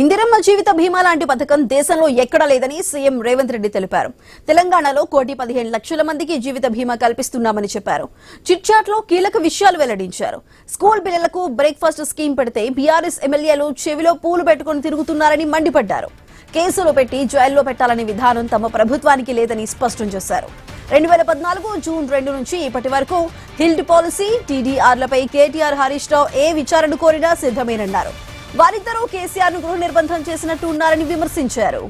ఇందిరమ్మ జీవిత బీమా లాంటి పథకం దేశంలో ఎక్కడా లేదని సీఎం రేవంత్ రెడ్డి తెలిపారు. తెలంగాణలో 1,15,00,000 మందికి జీవిత బీమా కల్పిస్తున్నామని చెప్పారు. చిట్చాట్లో కీలక విషయాలు వెల్లడించారు. స్కూల్ పిల్లలకు బ్రేక్ఫాస్ట్ స్కీమ్ పెడితే బీఆర్ఎస్ ఎమ్మెల్యేలు చెవిలో పూలు పెట్టుకుని తిరుగుతున్నారని మండిపడ్డారు. కేసులు పెట్టి జైల్లో పెట్టాలనే విధానం తమ ప్రభుత్వానికి లేదని స్పష్టం చేశారు. 2014 జూన్ 2 నుంచి ఇప్పటి వరకు హిల్డ్ పాలసీ, టీడీఆర్లపై కేటీఆర్, హరీష్ రావు ఏ విచారణ కోరినా సిద్ధమేనన్నారు. వారిద్దరూ కేసీఆర్ ను గృహ నిర్బంధం చేసినట్టు ఉన్నారని విమర్శించారు.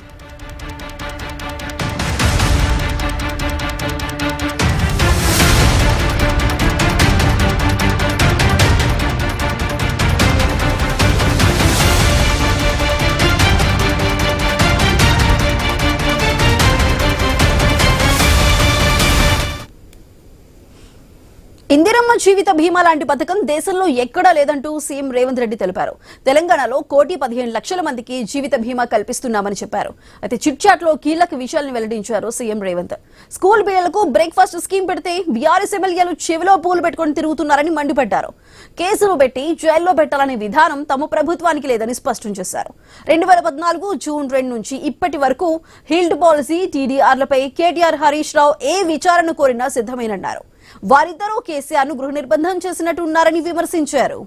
ఇందిరమ్మ జీవిత బీమా లాంటి పథకం దేశంలో ఎక్కడా లేదంటూ సీఎం రేవంత్ రెడ్డి తెలిపారు. తెలంగాణలో 1,15,00,000 మందికి జీవిత బీమా కల్పిస్తున్నామని చెప్పారు. అయితే చిట్చాట్లో కీలక విషయాలను వెల్లడించారు సీఎం రేవంత్. స్కూల్ పిల్లలకు బ్రేక్ఫాస్ట్ స్కీమ్ పెడితే బీఆర్ఎస్ ఎమ్మెల్యేలు చెవిలో పూలు పెట్టుకుని తిరుగుతున్నారని మండిపడ్డారు. కేసులు పెట్టి జైల్లో పెట్టాలనే విధానం తమ ప్రభుత్వానికి లేదని స్పష్టం చేశారు. 2014 జూన్ 2 నుంచి ఇప్పటి వరకు హిల్డ్ పాలసీ, టీడీఆర్లపై కేటీఆర్, హరీష్ రావు ఏ విచారణ కోరినా సిద్ధమేనన్నారు. వారిద్దరూ కేసీఆర్ ను గృహ నిర్బంధం చేసినట్టు ఉన్నారని విమర్శించారు.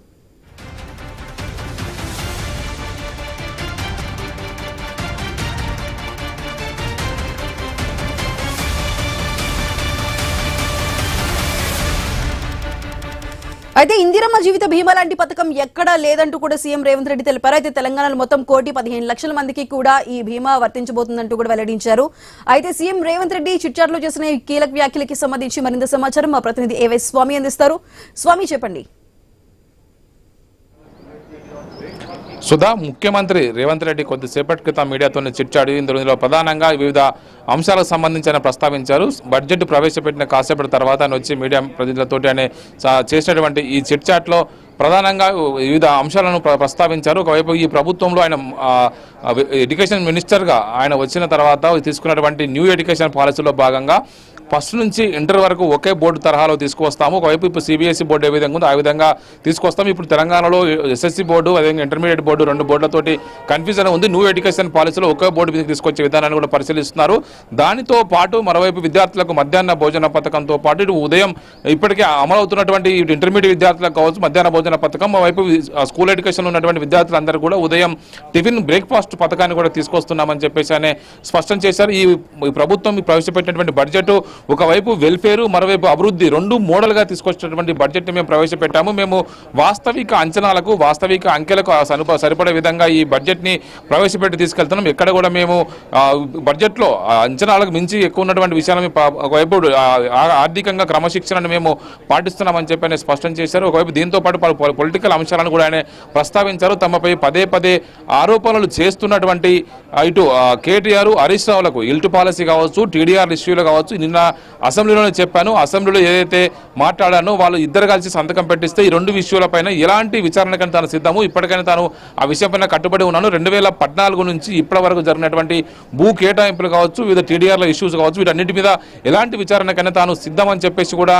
అయితే ఇందిరమ్మ జీవిత బీమా లాంటి పథకం ఎక్కడా లేదంటూ కూడా సీఎం రేవంత్ రెడ్డి తెలిపారు. అయితే తెలంగాణలో మొత్తం 1,15,00,000 మందికి కూడా ఈ బీమా వర్తించబోతుందంటూ కూడా వెల్లడించారు. అయితే సీఎం రేవంత్ రెడ్డి చిట్చాట్లో చేసిన కీలక వ్యాఖ్యలకి సంబంధించి మరింత సమాచారం మా ప్రతినిధి ఏవై స్వామి అందిస్తారు. స్వామి, చెప్పండి. సుధా, ముఖ్యమంత్రి రేవంత్ రెడ్డి కొద్దిసేపటి క్రితం మీడియాతో చిట్చాడు. ఇందులో ప్రధానంగా వివిధ అంశాలకు సంబంధించి ఆయన ప్రస్తావించారు. బడ్జెట్ ప్రవేశపెట్టిన కాసేపటి తర్వాత ఆయన వచ్చి మీడియా ప్రతినిధులతో ఆయన చేసినటువంటి ఈ చిట్చాట్లో ప్రధానంగా వివిధ అంశాలను ప్రస్తావించారు. ఒకవైపు ఈ ప్రభుత్వంలో ఆయన ఎడ్యుకేషన్ మినిస్టర్గా ఆయన వచ్చిన తర్వాత తీసుకున్నటువంటి న్యూ ఎడ్యుకేషన్ పాలసీలో భాగంగా ఫస్ట్ నుంచి ఇంటర్ వరకు ఒకే బోర్డు తరహాలో తీసుకువస్తాము. ఒకవైపు ఇప్పుడు సిబిఎస్ఈ బోర్డు ఏ విధంగా ఉందో ఆ విధంగా తీసుకొస్తాము. ఇప్పుడు తెలంగాణలో ఎస్ఎస్సి బోర్డు, అదేవిధంగా ఇంటర్మీడియట్ బోర్డు, 2 బోర్డులతోటి కన్ఫ్యూజన్ ఉంది. న్యూ ఎడ్యుకేషన్ పాలసీలో ఒకే బోర్డు మీద తీసుకొచ్చే విధానాన్ని కూడా పరిశీలిస్తున్నారు. దానితో పాటు మరోవైపు విద్యార్థులకు మధ్యాహ్న భోజన పథకంతో పాటు ఇటు ఉదయం ఇప్పటికే అమలవుతున్నటువంటి ఇంటర్మీడియట్ విద్యార్థులకు కావచ్చు మధ్యాహ్న భోజన పథకం, మరోవైపు స్కూల్ ఎడ్యుకేషన్లో ఉన్నటువంటి విద్యార్థులందరూ కూడా ఉదయం టిఫిన్ బ్రేక్ఫాస్ట్ పథకాన్ని కూడా తీసుకొస్తున్నామని చెప్పేసి ఆయన స్పష్టం చేశారు. ఈ ప్రభుత్వం ప్రవేశపెట్టినటువంటి బడ్జెట్ ఒకవైపు వెల్ఫేర్, మరోవైపు అభివృద్ధి 2 మోడల్గా తీసుకొచ్చినటువంటి బడ్జెట్ని మేము ప్రవేశపెట్టాము. మేము వాస్తవిక అంచనాలకు, వాస్తవిక అంకెలకు సరిపడే విధంగా ఈ బడ్జెట్ని ప్రవేశపెట్టి తీసుకెళ్తున్నాం. ఎక్కడ కూడా మేము బడ్జెట్లో అంచనాలకు మించి ఎక్కువ ఉన్నటువంటి విషయాలను ఒకవైపు ఆర్థికంగా క్రమశిక్షణను మేము పాటిస్తున్నామని చెప్పి ఆయన స్పష్టం చేశారు. ఒకవైపు దీంతో పాటు పొలిటికల్ అంశాలను కూడా ఆయన ప్రస్తావించారు. తమపై పదే ఆరోపణలు చేస్తున్నటువంటి ఇటు కేటీఆర్, హరీష్ రావులకు ఇల్టు పాలసీ కావచ్చు, టీడీఆర్ ఇష్యూలు కావచ్చు, నిన్న అసెంబ్లీలోనే చెప్పాను. అసెంబ్లీలో ఏదైతే మాట్లాడానో వాళ్ళు ఇద్దరు కలిసి సంతకం పెట్టిస్తే ఈ 2 విషయాలపైన ఎలాంటి విచారణకైనా తాను సిద్ధము. ఇప్పటికైనా తాను ఆ విషయంపైన కట్టుబడి ఉన్నాను. 2014 నుంచి ఇప్పటి వరకు జరిగినటువంటి భూ కేటాయింపులు కావచ్చు, వివిధ టీడీఆర్ల ఇష్యూస్ కావచ్చు, వీటన్నిటి మీద ఎలాంటి విచారణకైనా తాను సిద్ధమని చెప్పేసి కూడా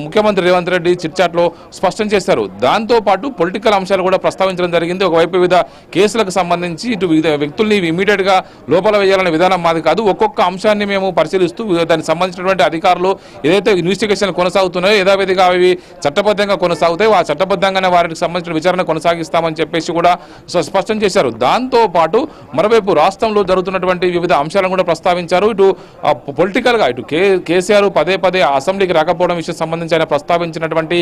ముఖ్యమంత్రి రేవంత్ రెడ్డి చిట్చాట్లో స్పష్టం చేశారు. దాంతోపాటు పొలిటికల్ అంశాలు కూడా ప్రస్తావించడం జరిగింది. ఒకవైపు వివిధ కేసులకు సంబంధించి ఇటు వివిధ వ్యక్తుల్ని ఇమీడియట్ గా లోపల వేయాలనే విధానం మాది కాదు. ఒక్కొక్క అంశాన్ని మేము పరిశీలిస్తూ దానికి సంబంధించినటువంటి అధికారులు ఏదైతే ఇన్వెస్టిగేషన్ కొనసాగుతున్నాయో యథావిధిగా అవి చట్టబద్ధంగా కొనసాగుతాయి. ఆ చట్టబద్ధంగానే వారికి సంబంధించిన విచారణ కొనసాగిస్తామని చెప్పేసి కూడా స్పష్టం చేశారు. దాంతో పాటు మరోవైపు రాష్ట్రంలో జరుగుతున్నటువంటి వివిధ అంశాలను కూడా ప్రస్తావించారు. ఇటు పొలిటికల్ గా ఇటు కేసీఆర్ పదే అసెంబ్లీకి రాకపోవడం విషయం సంబంధించి ఆయన ప్రస్తావించినటువంటి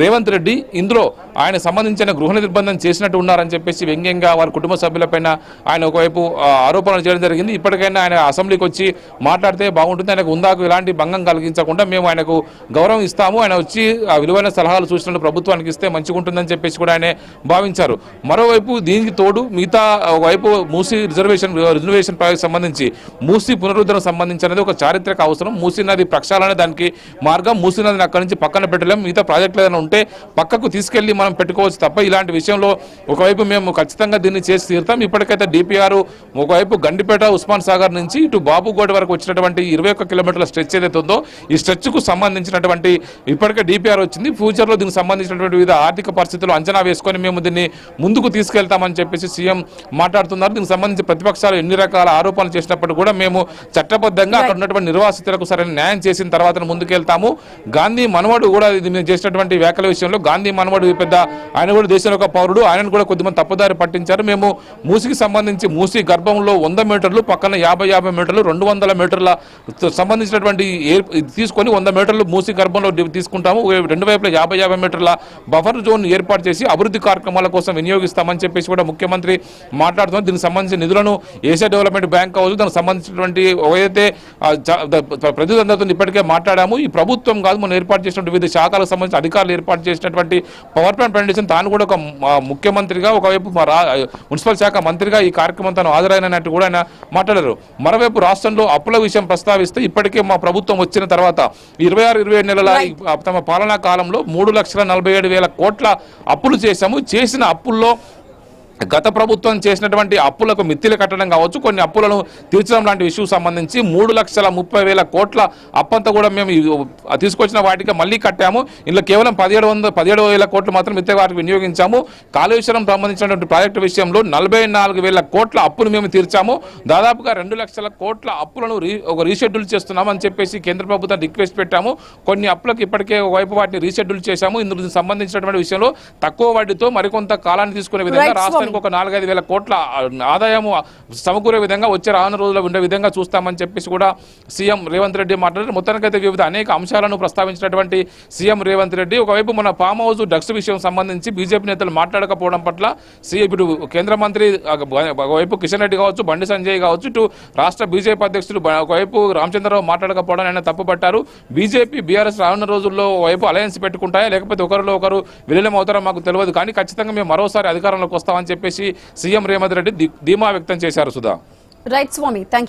రేవంత్ రెడ్డి ఇందులో ఆయన సంబంధించిన గృహ నిర్బంధం చేసినట్టు ఉన్నారని చెప్పేసి వ్యంగ్యంగా వారి కుటుంబ సభ్యులపైన ఆయన ఒకవైపు ఆరోపణలు చేయడం జరిగింది. ఇప్పటికైనా ఆయన అసెంబ్లీకి వచ్చి మాట్లాడితే బాగుంటుంది. ఆయనకు ఉందాకు ఎలాంటి భంగం కలిగించకుండా మేము ఆయనకు గౌరవం ఇస్తాము. ఆయన వచ్చి ఆ విలువైన సలహాలు సూచనలు ప్రభుత్వానికి ఇస్తే మంచిగా ఉంటుందని చెప్పేసి కూడా ఆయన భావించారు. మరోవైపు దీనికి తోడు మిగతా ఒకవైపు మూసీ రిజర్వేషన్ ప్రాజెక్ట్ సంబంధించి మూసీ పునరుద్ధరణ సంబంధించి అనేది ఒక చారిత్రక అవసరం. మూసీ నది ప్రక్షాళన దానికి మార్గం. మూసీ నదిని అక్కడి నుంచి పక్కన పెట్టలేము. మిగతా ప్రాజెక్టులు ఏదైనా ఉంటే పక్కకు తీసుకెళ్లి మనం పెట్టుకోవచ్చు తప్ప ఇలాంటి విషయంలో ఒకవైపు మేము ఖచ్చితంగా దీన్ని చేసి తీరుతాం. ఇప్పటికైతే డిపిఆర్ ఒకవైపు గండిపేట, ఉస్మాన్ సాగర్ నుంచి ఇటు బాబుగోడ వరకు వచ్చినటువంటి 21 కిలోమీటర్ల స్ట్రెచ్ ఏదైతే ఉందో ఈ స్ట్రెచ్కు సంబంధించినటువంటి ఇప్పటికే డిపిఆర్ వచ్చింది. ఫ్యూచర్లో దీనికి సంబంధించినటువంటి వివిధ ఆర్థిక పరిస్థితులు అంచనా వేసుకొని మేము దీన్ని ముందుకు తీసుకెళ్తామని చెప్పేసి సీఎం మాట్లాడుతున్నారు. దీనికి సంబంధించి ప్రతిపక్షాలు ఎన్ని రకాల ఆరోపణలు చేసినప్పుడు కూడా మేము చట్టబద్ధంగా అక్కడ ఉన్నటువంటి నిర్వాసితులకు సరైన న్యాయం చేసిన తర్వాత ముందుకెళ్తాము. గాంధీ మనవడు కూడా ఇది మేము చేసినటువంటి వ్యాఖ్యల విషయంలో గాంధీ మనవడు పెద్ద ఆయన కూడా దేశంలో ఒక పౌరుడు, ఆయనను కూడా కొద్దిమంది తప్పుదారి పట్టించారు. మేము మూసికి సంబంధించి మూసి గర్భంలో 100 మీటర్లు పక్కన 50 మీటర్లు 200 మీటర్ల సంబంధించినటువంటి తీసుకొని 100 మీటర్లు మూసి గర్భంలో తీసుకుంటాము. రెండు వైపులా 50 మీటర్ల బఫర్ జోన్ ఏర్పాటు చేసి అభివృద్ధి కార్యక్రమాల కోసం వినియోగిస్తామని చెప్పేసి కూడా ముఖ్యమంత్రి మాట్లాడుతున్నారు. దీనికి సంబంధించిన నిధులను ఏషియా డెవలప్మెంట్ బ్యాంక్ కావచ్చు, దానికి సంబంధించినటువంటి ఏదైతే ప్రతినిధులందరితో ఇప్పటికే మాట్లాడాము. ఈ ప్రభుత్వం కాదు మనం ఏర్పాటు చేసినటువంటి వివిధ శాఖలకు సంబంధించిన అధికారులు ఏర్పాటు చేసినటువంటి పవర్ ప్లాంట్ ప్రెజెంటేషన్ తాను కూడా ఒక ముఖ్యమంత్రిగా ఒకవైపు మున్సిపల్ శాఖ మంత్రిగా ఈ కార్యక్రమం తాను హాజరైనట్టు కూడా ఆయన మాట్లాడారు. మరోవైపు రాష్ట్రంలో అప్పుల విషయం ప్రస్తావిస్తే ఇప్పటికే మా ప్రభుత్వం వచ్చిన తర్వాత 26-27 నెలల తమ పాలనా కాలంలో 3,47,000 కోట్ల అప్పులు చేశాము. చేసిన అప్పుల్లో గత ప్రభుత్వం చేసినటువంటి అప్పులకు మిత్తిలు కట్టడం కావచ్చు, కొన్ని అప్పులను తీర్చడం లాంటి ఇష్యూ సంబంధించి 3,30,000 కోట్ల అప్పంతా కూడా మేము తీసుకొచ్చిన వాటికి మళ్ళీ కట్టాము. ఇందులో కేవలం 17,000 కోట్లు మాత్రం మిత్తి వాటికి వినియోగించాము. కాళేశ్వరం సంబంధించినటువంటి ప్రాజెక్టు విషయంలో 44,000 కోట్ల అప్పును మేము తీర్చాము. దాదాపుగా 2 లక్షల కోట్ల అప్పులను రీషెడ్యూల్ చేస్తున్నామని చెప్పేసి కేంద్ర ప్రభుత్వం రిక్వెస్ట్ పెట్టాము. కొన్ని అప్పులకు ఇప్పటికే ఒకవైపు వాటిని రీషెడ్యూల్ చేశాము. ఇందుకు సంబంధించినటువంటి విషయంలో తక్కువ వడ్డీతో మరికొంత కాలాన్ని తీసుకునే విధంగా రాష్ట్రానికి ఒక 4-5 కోట్ల ఆదాయము సమకూరే విధంగా వచ్చే రానున్న రోజుల్లో ఉండే విధంగా చూస్తామని చెప్పేసి కూడా సీఎం రేవంత్ రెడ్డి మాట్లాడారు. మొత్తానికైతే వివిధ అనేక అంశాలను ప్రస్తావించినటువంటి సీఎం రేవంత్ రెడ్డి ఒకవైపు మన ఫామ్ హౌస్ డ్రగ్స్ విషయం సంబంధించి బీజేపీ నేతలు మాట్లాడకపోవడం పట్ల ఇప్పుడు కేంద్ర మంత్రి ఒకవైపు కిషన్ రెడ్డి కావచ్చు, బండి సంజయ్ కావచ్చు, ఇటు రాష్ట్ర బీజేపీ అధ్యక్షులు ఒకవైపు రామచంద్రరావు మాట్లాడకపోవడం ఆయన తప్పుపట్టారు. బీజేపీ బీఆర్ఎస్ రానున్న రోజుల్లో వైపు అలయన్స్ పెట్టుకుంటాయా లేకపోతే ఒకరిలో ఒకరు విలీనం అవుతారో మాకు తెలియదు, కానీ ఖచ్చితంగా మేము మరోసారి అధికారంలోకి వస్తామని చెప్పేసి సీఎం రేవంత్ రెడ్డి ధీమా వ్యక్తం చేశారు. Sudha. Right Swami, thank you.